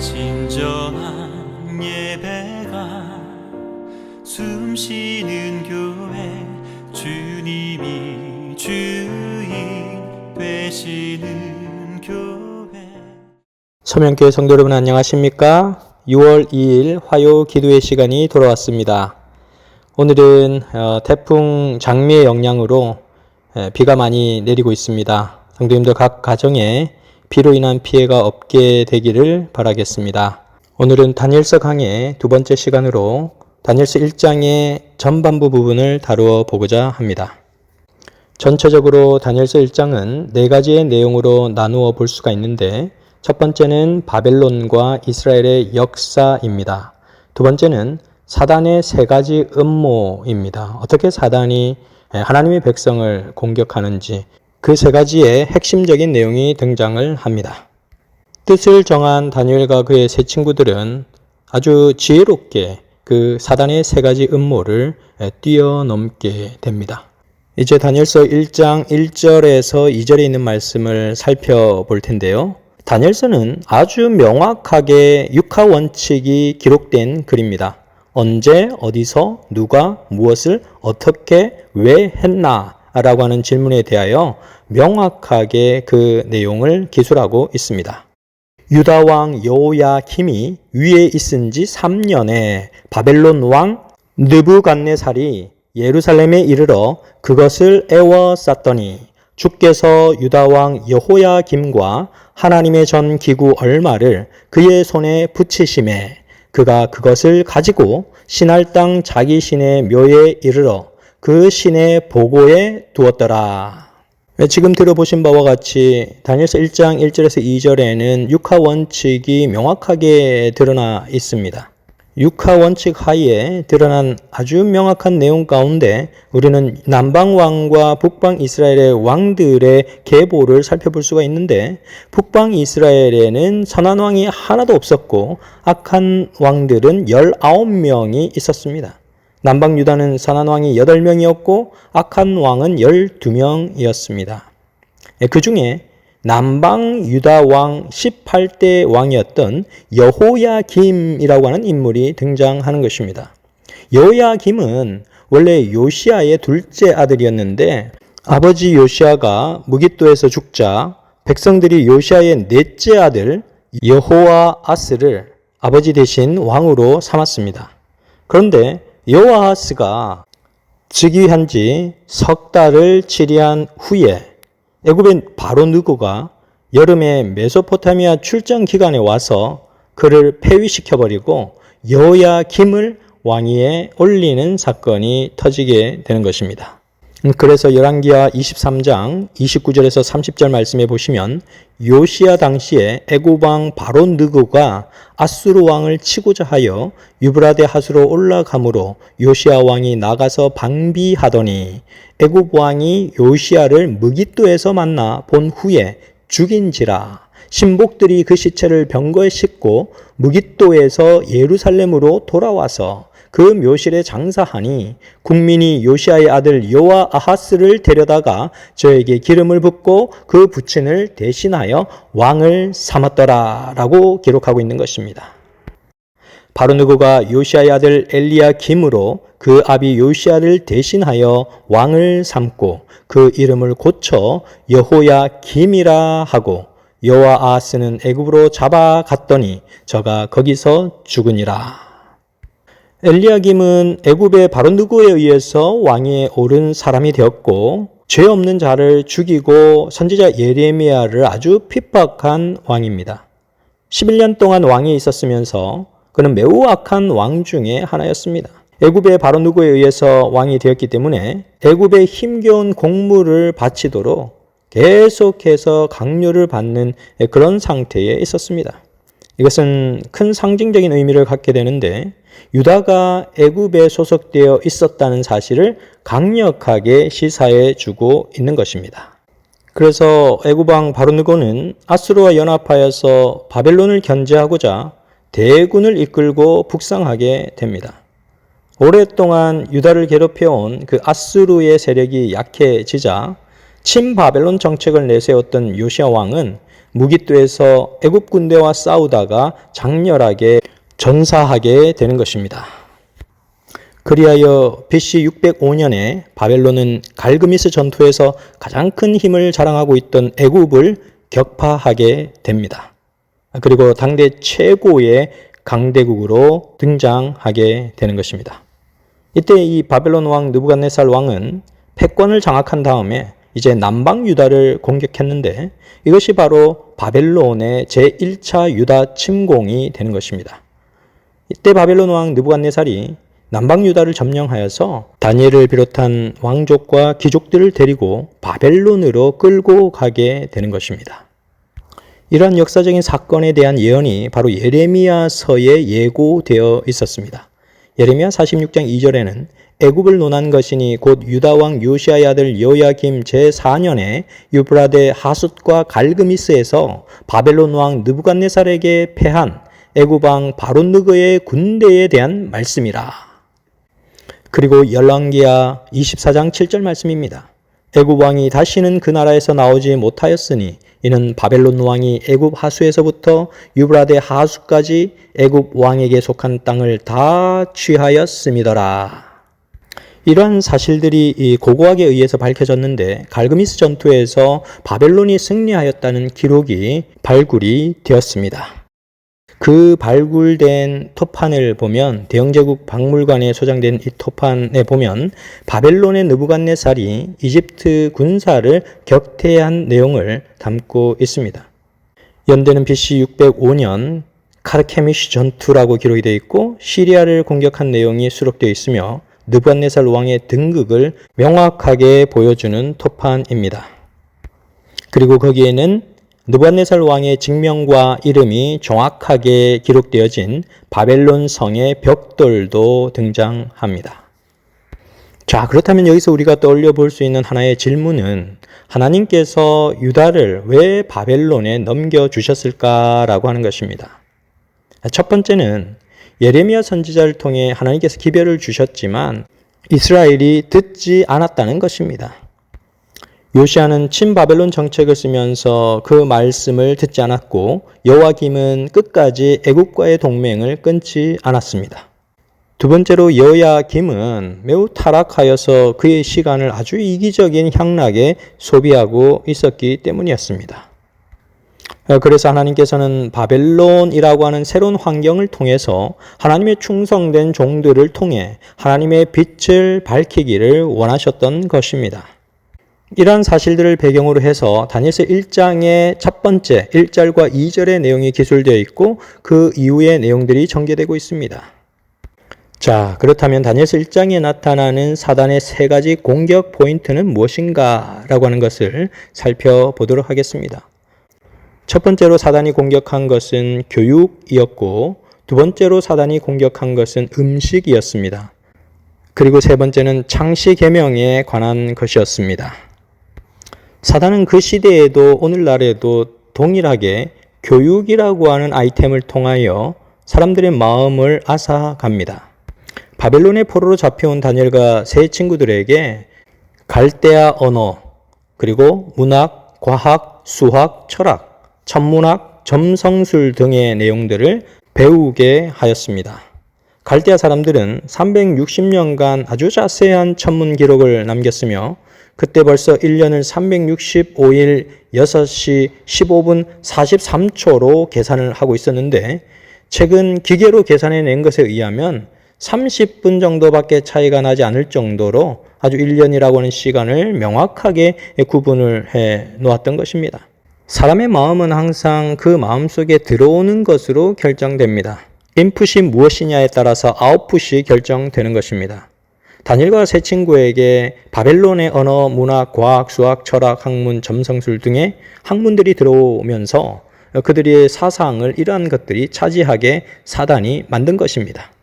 진정한 예배가 숨쉬는 교회, 주님이 주인 되시는 교회. 서명교회 성도 여러분 안녕하십니까? 6월 2일 화요 기도의 시간이 돌아왔습니다. 오늘은 태풍 장미의 영향으로 비가 많이 내리고 있습니다. 성도님들 각 가정에 비로 인한 피해가 없게 되기를 바라겠습니다. 오늘은 다니엘서 강의 두 번째 시간으로 다니엘서 1장의 전반부 부분을 다루어 보고자 합니다. 전체적으로 다니엘서 1장은 네 가지의 내용으로 나누어 볼 수가 있는데, 첫 번째는 바벨론과 이스라엘의 역사입니다. 두 번째는 사단의 세 가지 음모입니다. 어떻게 사단이 하나님의 백성을 공격하는지, 그 세 가지의 핵심적인 내용이 등장을 합니다. 뜻을 정한 다니엘과 그의 세 친구들은 아주 지혜롭게 그 사단의 세 가지 음모를 뛰어넘게 됩니다. 이제 다니엘서 1장 1절에서 2절에 있는 말씀을 살펴볼 텐데요. 다니엘서는 아주 명확하게 육하 원칙이 기록된 글입니다. 언제, 어디서, 누가, 무엇을, 어떻게, 왜 했나 라고 하는 질문에 대하여 명확하게 그 내용을 기술하고 있습니다. 유다 왕 여호야김이 위에 있은 지 3년에 바벨론 왕 느부갓네살이 예루살렘에 이르러 그것을 에워쌌더니 주께서 유다 왕 여호야김과 하나님의 전 기구 얼마를 그의 손에 붙이심에 그가 그것을 가지고 신할 땅 자기 신의 묘에 이르러 그 신의 보고에 두었더라. 지금 들어보신 바와 같이 다니엘서 1장 1절에서 2절에는 육하 원칙이 명확하게 드러나 있습니다. 육하 원칙 하에 드러난 아주 명확한 내용 가운데 우리는 남방왕과 북방 이스라엘의 왕들의 계보를 살펴볼 수가 있는데, 북방 이스라엘에는 선한 왕이 하나도 없었고 악한 왕들은 19명이 있었습니다. 남방 유다는 선한 왕이 8명이었고 악한 왕은 12명이었습니다. 그 중에 남방 유다 왕 18대 왕이었던 여호야김이라고 하는 인물이 등장하는 것입니다. 여호야김은 원래 요시아의 둘째 아들이었는데, 아버지 요시아가 무깃도에서 죽자 백성들이 요시아의 넷째 아들 여호아하스를 아버지 대신 왕으로 삼았습니다. 그런데 여호아하스가 즉위한 지 석 달을 치리한 후에 애굽의 바로 느고가 여름에 메소포타미아 출장 기간에 와서 그를 폐위시켜버리고 여호야김을 왕위에 올리는 사건이 터지게 되는 것입니다. 그래서 열왕기하 23장 29절에서 30절 말씀에 보시면 요시야 당시에 애굽 왕 바로 느고가 아수르 왕을 치고자 하여 유브라데 하수로 올라가므로 요시야 왕이 나가서 방비하더니 애굽 왕이 요시야를 무깃도에서 만나 본 후에 죽인지라. 신복들이 그 시체를 병거에 싣고 무깃도에서 예루살렘으로 돌아와서 그 묘실에 장사하니 국민이 요시아의 아들 여호아하스를 데려다가 저에게 기름을 붓고 그 부친을 대신하여 왕을 삼았더라 라고 기록하고 있는 것입니다. 바로 느고가 요시아의 아들 엘리야김으로 그 아비 요시아를 대신하여 왕을 삼고 그 이름을 고쳐 여호야김이라 하고 여호아하스는 애굽으로 잡아갔더니 저가 거기서 죽으니라. 엘리야김은 애굽의 바로 느고에 의해서 왕위에 오른 사람이 되었고, 죄 없는 자를 죽이고 선지자 예레미야를 아주 핍박한 왕입니다. 11년 동안 왕에 있었으면서 그는 매우 악한 왕 중에 하나였습니다. 애굽의 바로 느고에 의해서 왕이 되었기 때문에 애굽의 힘겨운 공물을 바치도록 계속해서 강요를 받는 그런 상태에 있었습니다. 이것은 큰 상징적인 의미를 갖게 되는데, 유다가 애굽에 소속되어 있었다는 사실을 강력하게 시사해 주고 있는 것입니다. 그래서 애굽 왕 바로 느고는 아수르와 연합하여서 바벨론을 견제하고자 대군을 이끌고 북상하게 됩니다. 오랫동안 유다를 괴롭혀온 그 아수르의 세력이 약해지자 친바벨론 정책을 내세웠던 요시야 왕은 무기토에서 애굽 군대와 싸우다가 장렬하게 전사하게 되는 것입니다. 그리하여 BC 605년에 바벨론은 갈그미스 전투에서 가장 큰 힘을 자랑하고 있던 애굽을 격파하게 됩니다. 그리고 당대 최고의 강대국으로 등장하게 되는 것입니다. 이때 이 바벨론 왕 느부갓네살 왕은 패권을 장악한 다음에 이제 남방 유다를 공격했는데 이것이 바로 바벨론의 제1차 유다 침공이 되는 것입니다. 이때 바벨론 왕 느부갓네살이 남방 유다를 점령하여서 다니엘을 비롯한 왕족과 귀족들을 데리고 바벨론으로 끌고 가게 되는 것입니다. 이러한 역사적인 사건에 대한 예언이 바로 예레미야서에 예고되어 있었습니다. 예레미야 46장 2절에는 애굽을 논한 것이니 곧 유다 왕 요시아의 아들 여호야김 제4년에 유브라데 하숫과 갈그미스에서 바벨론 왕 느부갓네살에게 패한 애굽 왕 바롯느거의 군대에 대한 말씀이라. 그리고 열왕기하 24장 7절 말씀입니다. 애굽 왕이 다시는 그 나라에서 나오지 못하였으니 이는 바벨론 왕이 애굽 하수에서부터 유브라데 하수까지 애굽 왕에게 속한 땅을 다 취하였음이더라. 이러한 사실들이 고고학에 의해서 밝혀졌는데 갈그미스 전투에서 바벨론이 승리하였다는 기록이 발굴이 되었습니다. 그 발굴된 토판을 보면 대영제국 박물관에 소장된 이 토판에 보면 바벨론의 느부갓네살이 이집트 군사를 격퇴한 내용을 담고 있습니다. 연대는 BC 605년 카르케미시 전투라고 기록이 되어 있고 시리아를 공격한 내용이 수록되어 있으며 느부갓네살 왕의 등극을 명확하게 보여주는 토판입니다. 그리고 거기에는 느부갓네살 왕의 직명과 이름이 정확하게 기록되어진 바벨론 성의 벽돌도 등장합니다. 자, 그렇다면 여기서 우리가 떠올려 볼 수 있는 하나의 질문은 하나님께서 유다를 왜 바벨론에 넘겨주셨을까라고 하는 것입니다. 첫 번째는 예레미야 선지자를 통해 하나님께서 기별을 주셨지만 이스라엘이 듣지 않았다는 것입니다. 요시아는 친바벨론 정책을 쓰면서 그 말씀을 듣지 않았고 여호야김은 끝까지 애굽과의 동맹을 끊지 않았습니다. 두 번째로 여호야김은 매우 타락하여서 그의 시간을 아주 이기적인 향락에 소비하고 있었기 때문이었습니다. 그래서 하나님께서는 바벨론이라고 하는 새로운 환경을 통해서 하나님의 충성된 종들을 통해 하나님의 빛을 밝히기를 원하셨던 것입니다. 이러한 사실들을 배경으로 해서 다니엘서 1장의 첫 번째 1절과 2절의 내용이 기술되어 있고 그 이후의 내용들이 전개되고 있습니다. 자, 그렇다면 다니엘서 1장에 나타나는 사단의 세 가지 공격 포인트는 무엇인가 라고 하는 것을 살펴보도록 하겠습니다. 첫 번째로 사단이 공격한 것은 교육이었고 두 번째로 사단이 공격한 것은 음식이었습니다. 그리고 세 번째는 창시 계명에 관한 것이었습니다. 사단은 그 시대에도 오늘날에도 동일하게 교육이라고 하는 아이템을 통하여 사람들의 마음을 앗아갑니다. 바벨론의 포로로 잡혀온 다니엘과 세 친구들에게 갈대아 언어, 그리고 문학, 과학, 수학, 철학, 천문학, 점성술 등의 내용들을 배우게 하였습니다. 갈대아 사람들은 360년간 아주 자세한 천문 기록을 남겼으며 그때 벌써 1년을 365일 6시 15분 43초로 계산을 하고 있었는데 최근 기계로 계산해낸 것에 의하면 30분 정도밖에 차이가 나지 않을 정도로 아주 1년이라고 하는 시간을 명확하게 구분을 해 놓았던 것입니다. 사람의 마음은 항상 그 마음속에 들어오는 것으로 결정됩니다. 인풋이 무엇이냐에 따라서 아웃풋이 결정되는 것입니다. 다니엘과 세 친구에게 바벨론의 언어, 문학, 과학, 수학, 철학, 학문, 점성술 등의 학문들이 들어오면서 그들의 사상을 이러한 것들이 차지하게 사단이 만든 것입니다.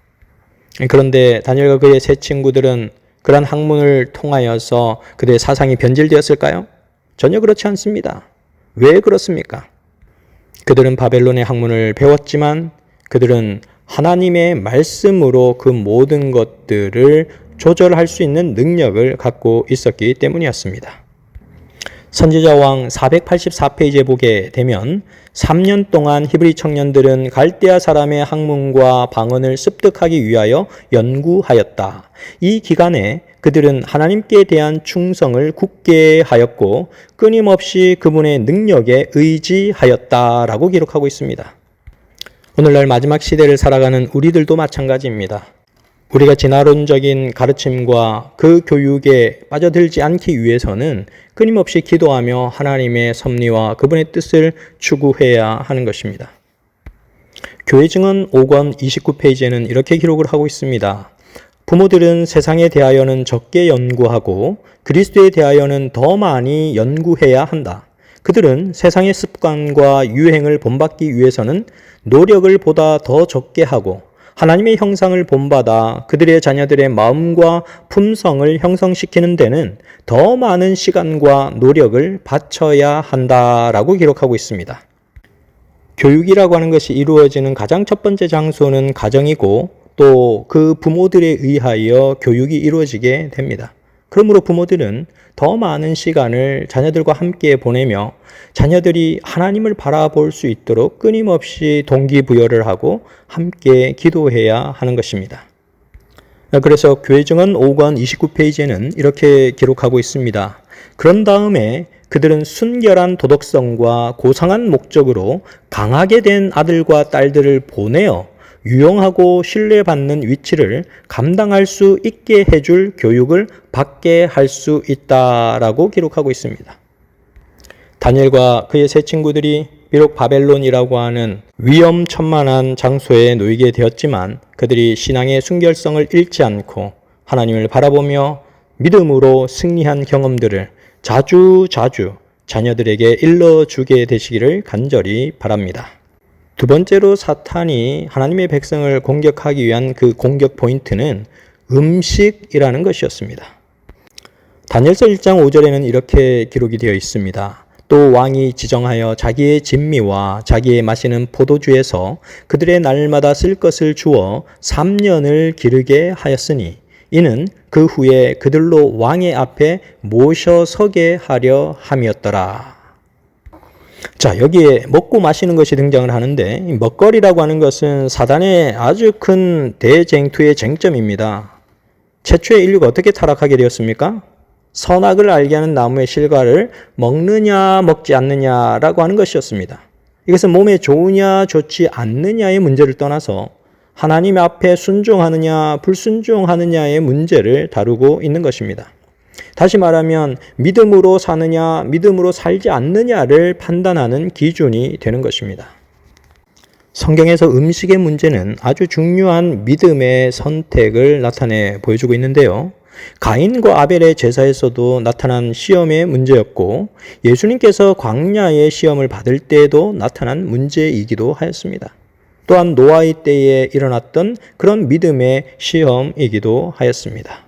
그런데 다니엘과 그의 세 친구들은 그러한 학문을 통하여서 그들의 사상이 변질되었을까요? 전혀 그렇지 않습니다. 왜 그렇습니까? 그들은 바벨론의 학문을 배웠지만 그들은 하나님의 말씀으로 그 모든 것들을 조절할 수 있는 능력을 갖고 있었기 때문이었습니다. 선지자왕 484페이지에 보게 되면 3년 동안 히브리 청년들은 갈대아 사람의 학문과 방언을 습득하기 위하여 연구하였다. 이 기간에 그들은 하나님께 대한 충성을 굳게 하였고 끊임없이 그분의 능력에 의지하였다라고 기록하고 있습니다. 오늘날 마지막 시대를 살아가는 우리들도 마찬가지입니다. 우리가 진화론적인 가르침과 그 교육에 빠져들지 않기 위해서는 끊임없이 기도하며 하나님의 섭리와 그분의 뜻을 추구해야 하는 것입니다. 교회 증언 5권 29페이지에는 이렇게 기록을 하고 있습니다. 부모들은 세상에 대하여는 적게 연구하고 그리스도에 대하여는 더 많이 연구해야 한다. 그들은 세상의 습관과 유행을 본받기 위해서는 노력을 보다 더 적게 하고 하나님의 형상을 본받아 그들의 자녀들의 마음과 품성을 형성시키는 데는 더 많은 시간과 노력을 바쳐야 한다라고 기록하고 있습니다. 교육이라고 하는 것이 이루어지는 가장 첫 번째 장소는 가정이고 또 그 부모들에 의하여 교육이 이루어지게 됩니다. 그러므로 부모들은 더 많은 시간을 자녀들과 함께 보내며 자녀들이 하나님을 바라볼 수 있도록 끊임없이 동기부여를 하고 함께 기도해야 하는 것입니다. 그래서 교회 증언 5권 29페이지에는 이렇게 기록하고 있습니다. 그런 다음에 그들은 순결한 도덕성과 고상한 목적으로 강하게 된 아들과 딸들을 보내어 유용하고 신뢰받는 위치를 감당할 수 있게 해줄 교육을 받게 할 수 있다라고 기록하고 있습니다. 다니엘과 그의 세 친구들이 비록 바벨론이라고 하는 위험천만한 장소에 놓이게 되었지만 그들이 신앙의 순결성을 잃지 않고 하나님을 바라보며 믿음으로 승리한 경험들을 자주 자녀들에게 일러주게 되시기를 간절히 바랍니다. 두 번째로 사탄이 하나님의 백성을 공격하기 위한 그 공격 포인트는 음식이라는 것이었습니다. 다니엘서 1장 5절에는 이렇게 기록이 되어 있습니다. 또 왕이 지정하여 자기의 진미와 자기의 마시는 포도주에서 그들의 날마다 쓸 것을 주어 3년을 기르게 하였으니 이는 그 후에 그들로 왕의 앞에 모셔서게 하려 함이었더라. 자, 여기에 먹고 마시는 것이 등장을 하는데 먹거리라고 하는 것은 사단의 아주 큰 대쟁투의 쟁점입니다. 최초의 인류가 어떻게 타락하게 되었습니까? 선악을 알게 하는 나무의 실과를 먹느냐 먹지 않느냐라고 하는 것이었습니다. 이것은 몸에 좋으냐 좋지 않느냐의 문제를 떠나서 하나님 앞에 순종하느냐 불순종하느냐의 문제를 다루고 있는 것입니다. 다시 말하면 믿음으로 사느냐 믿음으로 살지 않느냐를 판단하는 기준이 되는 것입니다. 성경에서 음식의 문제는 아주 중요한 믿음의 선택을 나타내 보여주고 있는데요. 가인과 아벨의 제사에서도 나타난 시험의 문제였고 예수님께서 광야의 시험을 받을 때에도 나타난 문제이기도 하였습니다. 또한 노아의 때에 일어났던 그런 믿음의 시험이기도 하였습니다.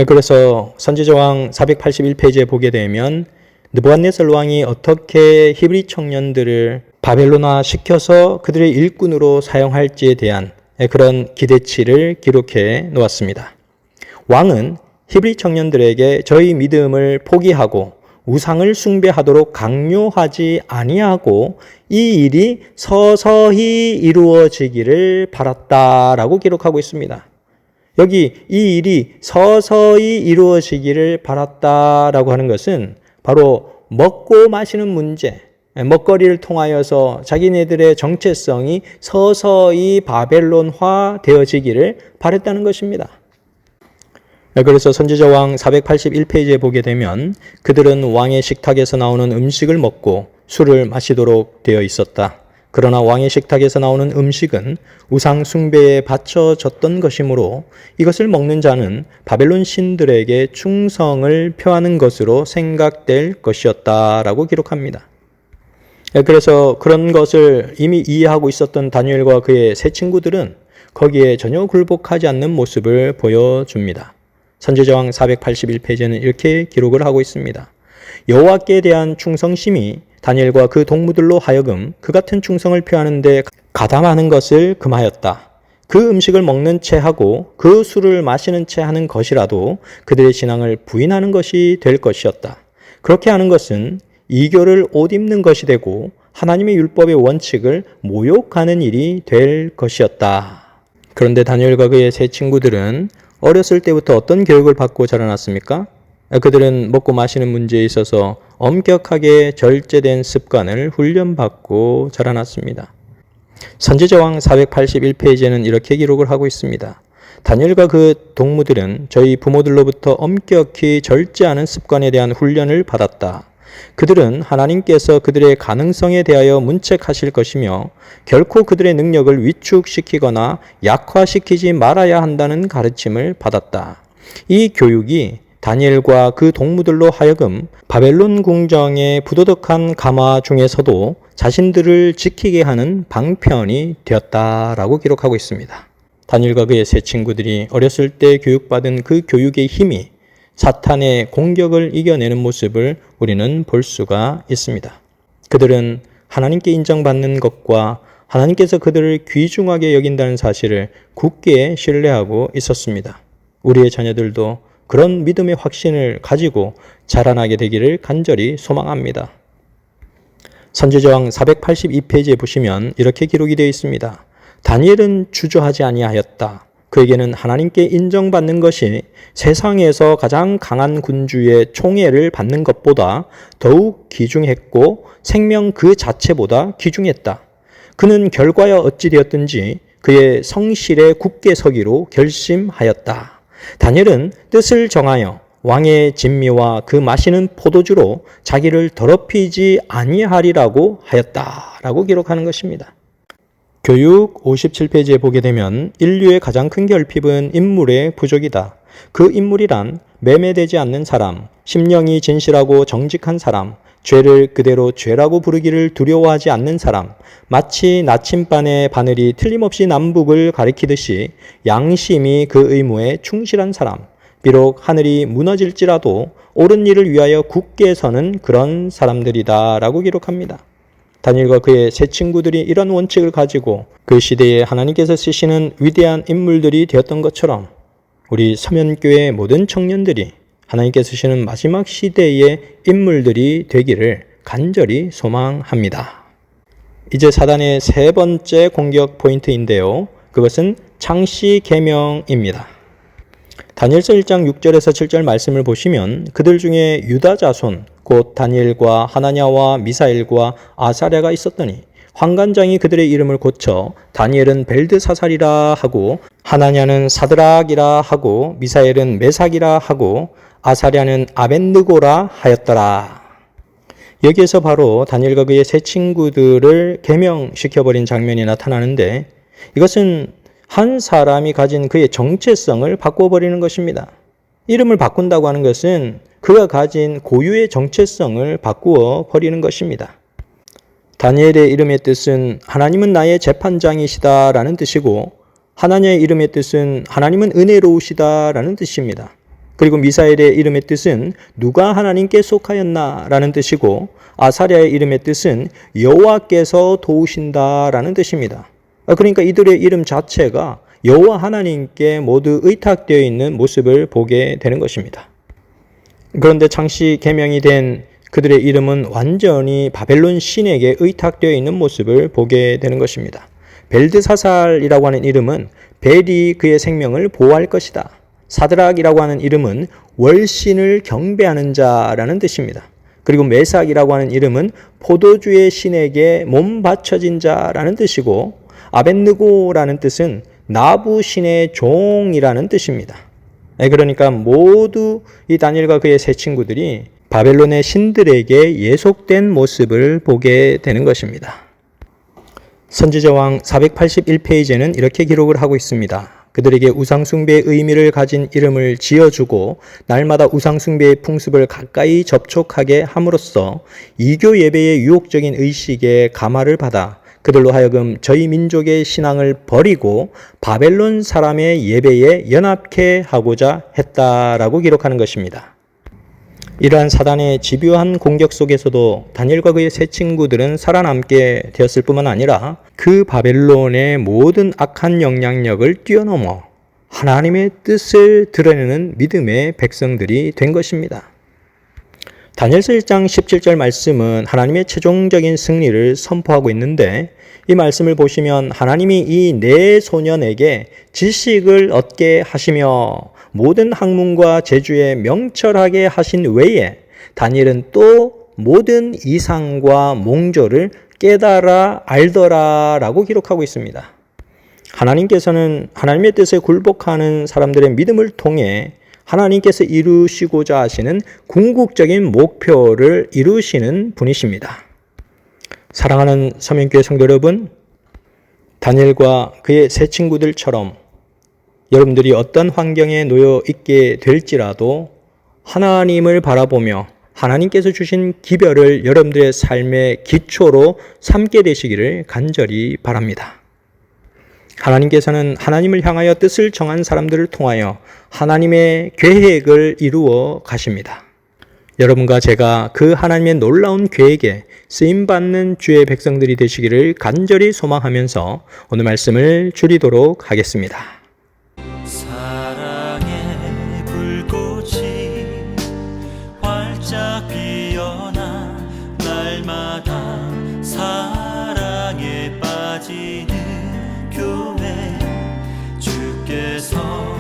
그래서 선지자왕 481페이지에 보게 되면 느부갓네살 왕이 어떻게 히브리 청년들을 바벨론화 시켜서 그들의 일꾼으로 사용할지에 대한 그런 기대치를 기록해 놓았습니다. 왕은 히브리 청년들에게 저희 믿음을 포기하고 우상을 숭배하도록 강요하지 아니하고 이 일이 서서히 이루어지기를 바랐다라고 기록하고 있습니다. 여기 이 일이 서서히 이루어지기를 바랐다라고 하는 것은 바로 먹고 마시는 문제, 먹거리를 통하여서 자기네들의 정체성이 서서히 바벨론화 되어지기를 바랬다는 것입니다. 그래서 선지자왕 481페이지에 보게 되면 그들은 왕의 식탁에서 나오는 음식을 먹고 술을 마시도록 되어 있었다. 그러나 왕의 식탁에서 나오는 음식은 우상 숭배에 바쳐졌던 것이므로 이것을 먹는 자는 바벨론 신들에게 충성을 표하는 것으로 생각될 것이었다라고 기록합니다. 그래서 그런 것을 이미 이해하고 있었던 다니엘과 그의 세 친구들은 거기에 전혀 굴복하지 않는 모습을 보여줍니다. 선지자왕 481페이지에는 이렇게 기록을 하고 있습니다. 여호와께 대한 충성심이 다니엘과 그 동무들로 하여금 그 같은 충성을 표하는 데 가담하는 것을 금하였다. 그 음식을 먹는 채 하고 그 술을 마시는 채 하는 것이라도 그들의 신앙을 부인하는 것이 될 것이었다. 그렇게 하는 것은 이교를 옷 입는 것이 되고 하나님의 율법의 원칙을 모욕하는 일이 될 것이었다. 그런데 다니엘과 그의 세 친구들은 어렸을 때부터 어떤 교육을 받고 자라났습니까? 그들은 먹고 마시는 문제에 있어서 엄격하게 절제된 습관을 훈련받고 자라났습니다. 선지자왕 481페이지에는 이렇게 기록을 하고 있습니다. 다니엘과 그 동무들은 저희 부모들로부터 엄격히 절제하는 습관에 대한 훈련을 받았다. 그들은 하나님께서 그들의 가능성에 대하여 문책하실 것이며 결코 그들의 능력을 위축시키거나 약화시키지 말아야 한다는 가르침을 받았다. 이 교육이 다니엘과 그 동무들로 하여금 바벨론 궁정의 부도덕한 가마 중에서도 자신들을 지키게 하는 방편이 되었다라고 기록하고 있습니다. 다니엘과 그의 세 친구들이 어렸을 때 교육받은 그 교육의 힘이 사탄의 공격을 이겨내는 모습을 우리는 볼 수가 있습니다. 그들은 하나님께 인정받는 것과 하나님께서 그들을 귀중하게 여긴다는 사실을 굳게 신뢰하고 있었습니다. 우리의 자녀들도 그런 믿음의 확신을 가지고 자라나게 되기를 간절히 소망합니다. 선지자왕 482페이지에 보시면 이렇게 기록이 되어 있습니다. 다니엘은 주저하지 아니하였다. 그에게는 하나님께 인정받는 것이 세상에서 가장 강한 군주의 총애를 받는 것보다 더욱 귀중했고 생명 그 자체보다 귀중했다. 그는 결과야 어찌 되었든지 그의 성실에 굳게 서기로 결심하였다. 다니엘은 뜻을 정하여 왕의 진미와 그 마시는 포도주로 자기를 더럽히지 아니하리라고 하였다라고 기록하는 것입니다. 교육 57페이지에 보게 되면 인류의 가장 큰 결핍은 인물의 부족이다. 그 인물이란 매매되지 않는 사람, 심령이 진실하고 정직한 사람, 죄를 그대로 죄라고 부르기를 두려워하지 않는 사람, 마치 나침반의 바늘이 틀림없이 남북을 가리키듯이 양심이 그 의무에 충실한 사람, 비록 하늘이 무너질지라도 옳은 일을 위하여 굳게 서는 그런 사람들이다 라고 기록합니다. 다니엘과 그의 세 친구들이 이런 원칙을 가지고 그 시대에 하나님께서 쓰시는 위대한 인물들이 되었던 것처럼 우리 서면교회 모든 청년들이 하나님께서 쓰시는 마지막 시대의 인물들이 되기를 간절히 소망합니다. 이제 사단의 세 번째 공격 포인트인데요. 그것은 창시 계명입니다. 다니엘서 1장 6절에서 7절 말씀을 보시면 그들 중에 유다 자손 곧 다니엘과 하나냐와 미사엘과 아사랴가 있었더니 환관장이 그들의 이름을 고쳐 다니엘은 벨드사살이라 하고 하나냐는 사드락이라 하고 미사엘은 메삭이라 하고 아사랴는 아벳느고라 하였더라. 여기에서 바로 다니엘과 그의 세 친구들을 계명시켜버린 장면이 나타나는데 이것은 한 사람이 가진 그의 정체성을 바꿔버리는 것입니다. 이름을 바꾼다고 하는 것은 그가 가진 고유의 정체성을 바꾸어 버리는 것입니다. 다니엘의 이름의 뜻은 하나님은 나의 재판장이시다라는 뜻이고 하나냐의 이름의 뜻은 하나님은 은혜로우시다라는 뜻입니다. 그리고 미사엘의 이름의 뜻은 누가 하나님께 속하였나라는 뜻이고 아사랴의 이름의 뜻은 여호와께서 도우신다라는 뜻입니다. 그러니까 이들의 이름 자체가 여호와 하나님께 모두 의탁되어 있는 모습을 보게 되는 것입니다. 그런데 창시 계명이 된 그들의 이름은 완전히 바벨론 신에게 의탁되어 있는 모습을 보게 되는 것입니다. 벨드사살이라고 하는 이름은 벨이 그의 생명을 보호할 것이다. 사드락이라고 하는 이름은 월신을 경배하는 자라는 뜻입니다. 그리고 메삭이라고 하는 이름은 포도주의 신에게 몸 바쳐진 자라는 뜻이고 아벳느고라는 뜻은 나부신의 종이라는 뜻입니다. 그러니까 모두 이 다니엘과 그의 세 친구들이 바벨론의 신들에게 예속된 모습을 보게 되는 것입니다. 선지자왕 481페이지에는 이렇게 기록을 하고 있습니다. 그들에게 우상숭배의 의미를 가진 이름을 지어주고 날마다 우상숭배의 풍습을 가까이 접촉하게 함으로써 이교 예배의 유혹적인 의식에 감화를 받아 그들로 하여금 저희 민족의 신앙을 버리고 바벨론 사람의 예배에 연합케 하고자 했다라고 기록하는 것입니다. 이러한 사단의 집요한 공격 속에서도 다니엘과 그의 세 친구들은 살아남게 되었을 뿐만 아니라 그 바벨론의 모든 악한 영향력을 뛰어넘어 하나님의 뜻을 드러내는 믿음의 백성들이 된 것입니다. 다니엘서 1장 17절 말씀은 하나님의 최종적인 승리를 선포하고 있는데 이 말씀을 보시면 하나님이 이 네 소년에게 지식을 얻게 하시며 모든 학문과 재주에 명철하게 하신 외에 다니엘은 또 모든 이상과 몽조를 깨달아 알더라 라고 기록하고 있습니다. 하나님께서는 하나님의 뜻에 굴복하는 사람들의 믿음을 통해 하나님께서 이루시고자 하시는 궁극적인 목표를 이루시는 분이십니다. 사랑하는 서명교회 성도 여러분, 다니엘과 그의 세 친구들처럼 여러분들이 어떤 환경에 놓여 있게 될지라도 하나님을 바라보며 하나님께서 주신 기별을 여러분들의 삶의 기초로 삼게 되시기를 간절히 바랍니다. 하나님께서는 하나님을 향하여 뜻을 정한 사람들을 통하여 하나님의 계획을 이루어 가십니다. 여러분과 제가 그 하나님의 놀라운 계획에 쓰임받는 주의 백성들이 되시기를 간절히 소망하면서 오늘 말씀을 줄이도록 하겠습니다. 사랑의 불꽃이 활짝 피어나 날마다 사랑에 빠지는 교회 주께서